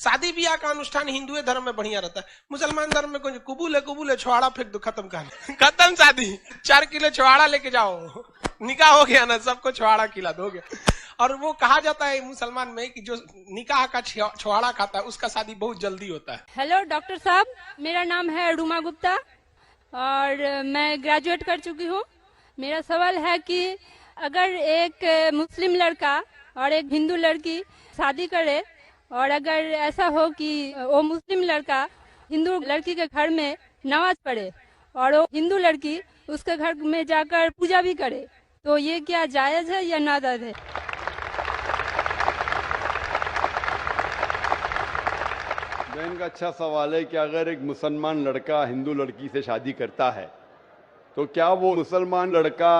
शादी ब्याह का अनुष्ठान हिंदू धर्म में बढ़िया रहता है, मुसलमान धर्म में कुछ कुबूल है छुआड़ा फेंक दो, खत्म कहानी, खत्म शादी। 4 किलो छुआड़ा लेके जाओ, निकाह हो गया ना, सबको छुआड़ा खिला दो, हो गया। और वो कहा जाता है मुसलमान में कि जो निकाह का छुआड़ा खाता है उसका शादी बहुत जल्दी होता है। हेलो डॉक्टर साहब, मेरा नाम है रुमा गुप्ता और मैं ग्रेजुएट कर चुकी हूँ। मेरा सवाल है कि अगर एक मुस्लिम लड़का और एक हिंदू लड़की शादी करे और अगर ऐसा हो कि वो मुस्लिम लड़का हिंदू लड़की के घर में नमाज पढ़े और वो हिंदू लड़की उसके घर में जाकर पूजा भी करे, तो ये क्या जायज है या नाजायज है? बहन का अच्छा सवाल है कि अगर एक मुसलमान लड़का हिंदू लड़की से शादी करता है तो क्या वो मुसलमान लड़का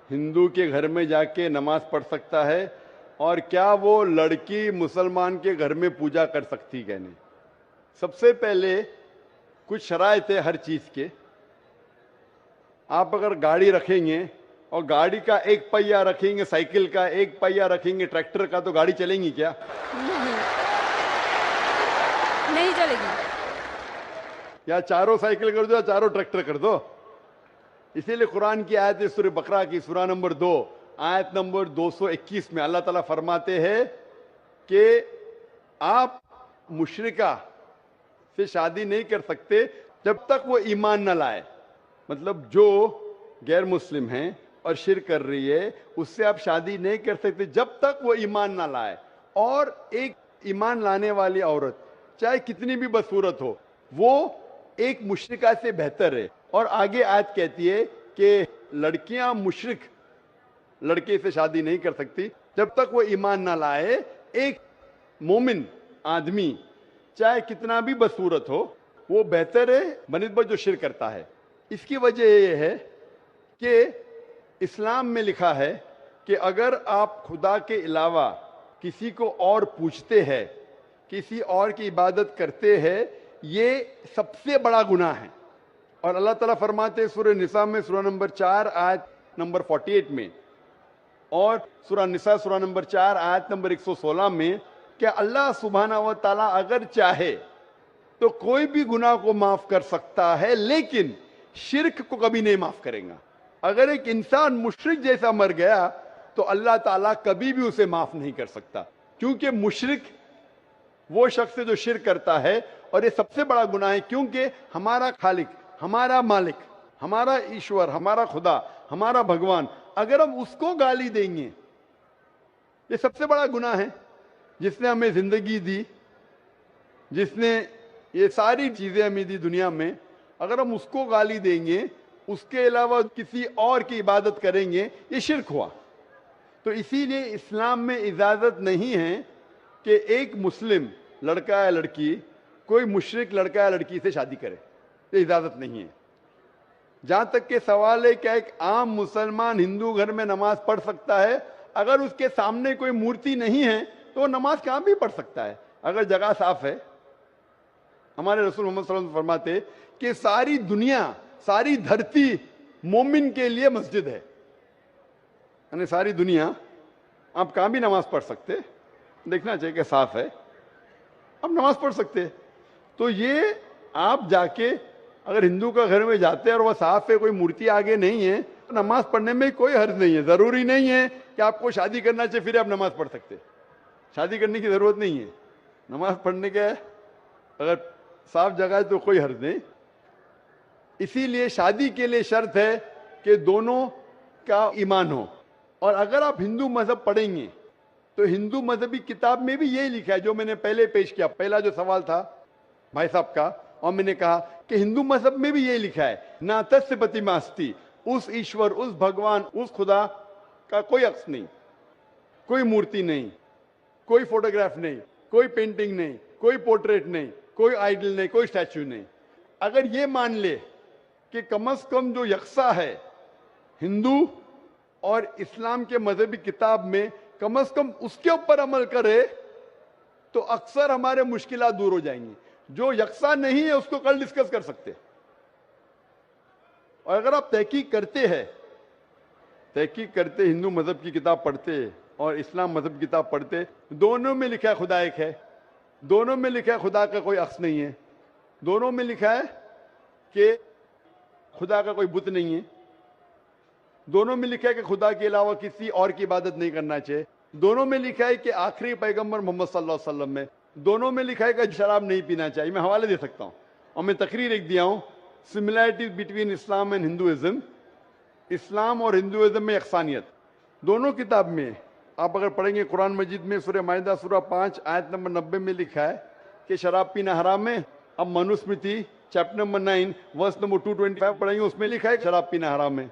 हिंदू के घर में जाके नमाज पढ़ सकता है, और क्या वो लड़की मुसलमान के घर में पूजा कर सकती है? नहीं। सबसे पहले कुछ शराइत है हर चीज के। आप अगर गाड़ी रखेंगे और गाड़ी का एक पहिया रखेंगे, साइकिल का एक पहिया रखेंगे, ट्रैक्टर का, तो गाड़ी चलेगी क्या? नहीं चलेगी। या चारों साइकिल कर दो या चारों ट्रैक्टर कर दो। इसीलिए कुरान की आयत है सूरह बकरा की सूरा नंबर 2 आयत नंबर 221 में अल्लाह ताला फरमाते हैं कि आप मुशरिका से शादी नहीं कर सकते जब तक वो ईमान न लाए। मतलब जो गैर मुस्लिम हैं और शिर्क कर रही है उससे आप शादी नहीं कर सकते जब तक वो ईमान ना लाए। और एक ईमान लाने वाली औरत चाहे कितनी भी बदसूरत हो वो एक मुशरिका से बेहतर है। और आगे आयत कहती है कि लड़कियां मुशरिक लड़के से शादी नहीं कर सकती जब तक वो ईमान ना लाए। एक मोमिन आदमी चाहे कितना भी बदसूरत हो वो बेहतर है बनिस्बत जो शिर्क करता है। इसकी वजह यह है कि इस्लाम में लिखा है कि अगर आप खुदा के अलावा किसी को और पूछते हैं, किसी और की इबादत करते हैं, ये सबसे बड़ा गुनाह है। और अल्लाह ताला फरमाते हैं सूरह निसा में सूरा नंबर 4 आयत नंबर 48 में और सूरा निसा सूरा नंबर 4 आयत नंबर 116 में कि अल्लाह सुब्हाना व तआला अगर चाहे तो कोई भी गुनाह को माफ कर सकता है लेकिन शिर्क को कभी नहीं माफ करेगा। अगर एक इंसान मुशरिक जैसा मर गया तो अल्लाह ताला कभी भी उसे माफ नहीं कर सकता, क्योंकि मुशरिक वो शख्स है जो शिर्क करता है। और ये सबसे बड़ा गुनाह है क्योंकि हमारा खालिक, हमारा मालिक, हमारा ईश्वर, हमारा खुदा, हमारा भगवान, अगर हम उसको गाली देंगे, ये सबसे बड़ा गुनाह है। जिसने हमें जिंदगी दी, जिसने ये सारी चीजें हमें दी दुनिया में, अगर हम उसको गाली देंगे, उसके अलावा किसी और की इबादत करेंगे, ये शिर्क हुआ। तो इसीलिए इस्लाम में इजाजत नहीं है कि एक मुस्लिम लड़का या लड़की कोई मुशरिक लड़का या लड़की से शादी करे, ये इजाजत नहीं है। जहां तक के सवाल है क्या एक आम मुसलमान हिंदू घर में नमाज पढ़ सकता है? अगर उसके सामने कोई मूर्ति नहीं है तो वो नमाज कहां भी पढ़ सकता है अगर जगह साफ है। हमारे रसूल मोहम्मद सल्लल्लाहु अलैहि वसल्लम फरमाते कि सारी दुनिया, सारी धरती मोमिन के लिए मस्जिद है। यानी सारी दुनिया आप कहां भी नमाज पढ़ सकते, देखना चाहिए कि साफ है, आप नमाज पढ़ सकते। तो ये आप जाके अगर हिंदू का घर में जाते हैं और वह साफ है, कोई मूर्ति आगे नहीं है, तो नमाज पढ़ने में कोई हर्ज नहीं है। जरूरी नहीं है कि आपको शादी करना चाहिए फिर आप नमाज पढ़ सकते, शादी करने की जरूरत नहीं है। नमाज पढ़ने के अगर साफ जगह है तो कोई हर्ज नहीं। इसीलिए शादी के लिए शर्त है कि दोनों का ईमान हो। और अगर आप हिंदू मजहब पढ़ेंगे तो हिंदू मजहबी किताब में भी यही लिखा है जो मैंने पहले पेश किया, पहला जो सवाल था भाई साहब का, और मैंने कहा कि हिंदू मजहब में भी यही लिखा है, ना तस्य प्रतिमास्ति, उस ईश्वर, उस भगवान, उस खुदा का कोई अक्स नहीं, कोई मूर्ति नहीं, कोई फोटोग्राफ नहीं, कोई पेंटिंग नहीं, कोई पोर्ट्रेट नहीं, कोई आइडल नहीं, कोई स्टैच्यू नहीं। अगर ये मान ले कि कम से कम जो यकसा है हिंदू और इस्लाम के मजहबी किताब में, कम से कम उसके ऊपर अमल करे तो अक्सर हमारे मुश्किलात दूर हो जाएंगी। जो यकसा नहीं है उसको कल डिस्कस कर सकते। और अगर आप तहकीक करते हिंदू मजहब की किताब पढ़ते और इस्लाम मजहब की किताब पढ़ते, दोनों में लिखा है खुदा एक है। दोनों में लिखा है खुदा का कोई अक्स नहीं है, दोनों में लिखा है कि खुदा का कोई बुत नहीं है, दोनों में लिखा है कि खुदा के अलावा किसी और की इबादत नहीं करना चाहिए, दोनों में लिखा है कि आखिरी पैगंबर मोहम्मद सल्लल्लाहु अलैहि वसल्लम में, दोनों में लिखा है कि शराब नहीं पीना चाहिए। मैं हवाले दे सकता हूं और मैं तकरीर एक दिया हूं, similarities between Islam and Hinduism, Islam और हिंदुइज्म में यकसानियत दोनों किताब में। आप अगर पढ़ेंगे कुरान मजीद में सूरह माइदा सूरह 5 आयत नंबर 90 में लिखा है कि शराब पीना हराम है। अब Manusmriti chapter number 9 verse number 225 पढ़ेंगे, उसमें लिखा है शराब पीना हराम है।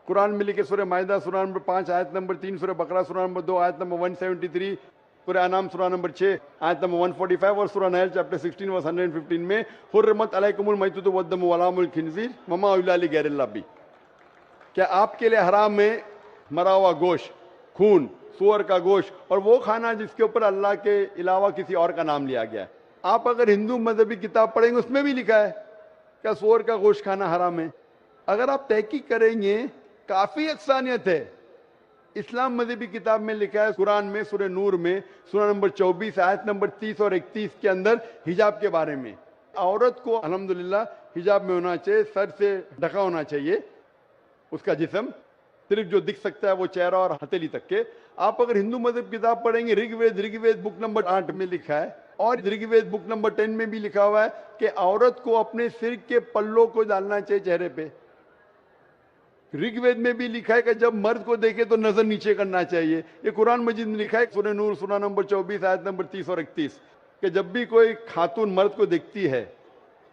कुरान में लिखे सूरह माइदा सूरह नंबर 5 आयत नंबर 3, सूरह बकरा सूरह नंबर 2 आयत नंबर 173, सूरह अनाम सूरह नंबर 6 आयत नंबर 145 और सूरह नहल चैप्टर 16 वर्स 115 में हुर्रिमत अलैकुमुल मैततु वद्दमु वलाहुमुल खिंजीर वमा उहिल्ला लिगैरिल्लाह बिही, क्या आपके लिए हराम है मरा हुआ गोश्त, खून, सूअर का गोश्त और वो खाना जिसके ऊपर अल्लाह के अलावा किसी और का नाम लिया गया है। आप अगर हिंदू मजहबी किताब पढ़ेंगे उसमें भी लिखा है क्या सूअर का गोश्त खाना हराम है। अगर आप तहकीक करेंगे काफी यकसानियत है। इस्लाम मजहबी किताब में लिखा है कुरान में सूरह नूर में सूरह नंबर 24 आयत नंबर 30 और 31 के अंदर हिजाब के बारे में, औरत को अल्हम्दुलिल्लाह हिजाब में होना चाहिए, सर से ढका होना चाहिए उसका जिस्म, सिर्फ जो दिख सकता है वो चेहरा और हथेली तक के। आप अगर हिंदू मजहब किताब पढ़ेंगे ऋग्वेद बुक नंबर 8 में लिखा है और ऋग्वेद बुक नंबर 10 में भी लिखा हुआ है कि औरत को अपने सिर के पल्लों को डालना चाहिए चेहरे पे। ऋग्वेद में भी लिखा है कि जब मर्द को देखे तो नजर नीचे करना चाहिए। ये कुरान मजीद में लिखा है सूरह नूर सूरह नंबर 24 आयत नंबर 30 और 31 कि जब भी कोई खातून मर्द को देखती है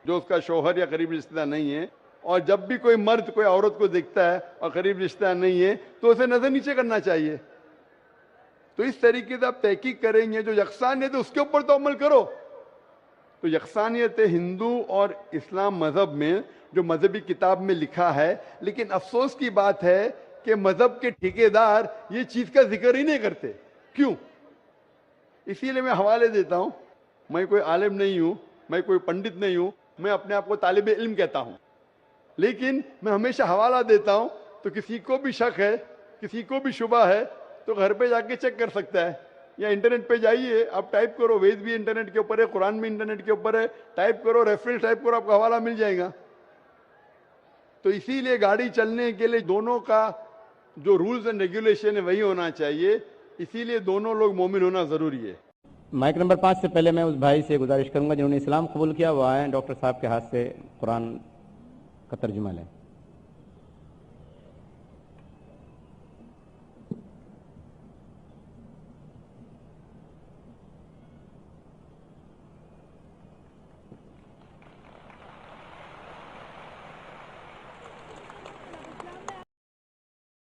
जो उसका शौहर या करीब रिश्तेदार नहीं है, और जब भी कोई मर्द कोई औरत को देखता है और करीब रिश्तेदार नहीं है तो उसे नजर नीचे करना चाहिए। तो इस तरीके से आप तहकीक करेंगे, जो यकसानियत है उसके ऊपर तो अमल करो। तो यकसानियत हिंदू और इस्लाम मजहब में जो मजहबी किताब में लिखा है, लेकिन अफसोस की बात है कि मजहब के ठेकेदार ये चीज का जिक्र ही नहीं करते। क्यों? इसीलिए मैं हवाले देता हूं। मैं कोई आलिम नहीं हूं, मैं कोई पंडित नहीं हूं, मैं अपने आप को तालिब इल्म कहता हूं, लेकिन मैं हमेशा हवाला देता हूं। तो किसी को भी शक है, किसी को भी शुबा है तो घर पे जाके चेक कर सकता है, या इंटरनेट पे जाइए, आप टाइप करो, वेद भी इंटरनेट के ऊपर है, कुरान भी इंटरनेट के ऊपर है, टाइप करो, रेफरेंस टाइप करो, आपको हवाला मिल जाएगा। तो इसीलिए गाड़ी चलने के लिए दोनों का जो रूल्स एंड रेगुलेशन है वही होना चाहिए, इसीलिए दोनों लोग मोमिन होना जरूरी है। माइक नंबर 5 से पहले मैं उस भाई से गुजारिश करूंगा जिन्होंने इस्लाम कबूल किया, वो आए डॉक्टर साहब के हाथ से कुरान का तर्जुमा लें।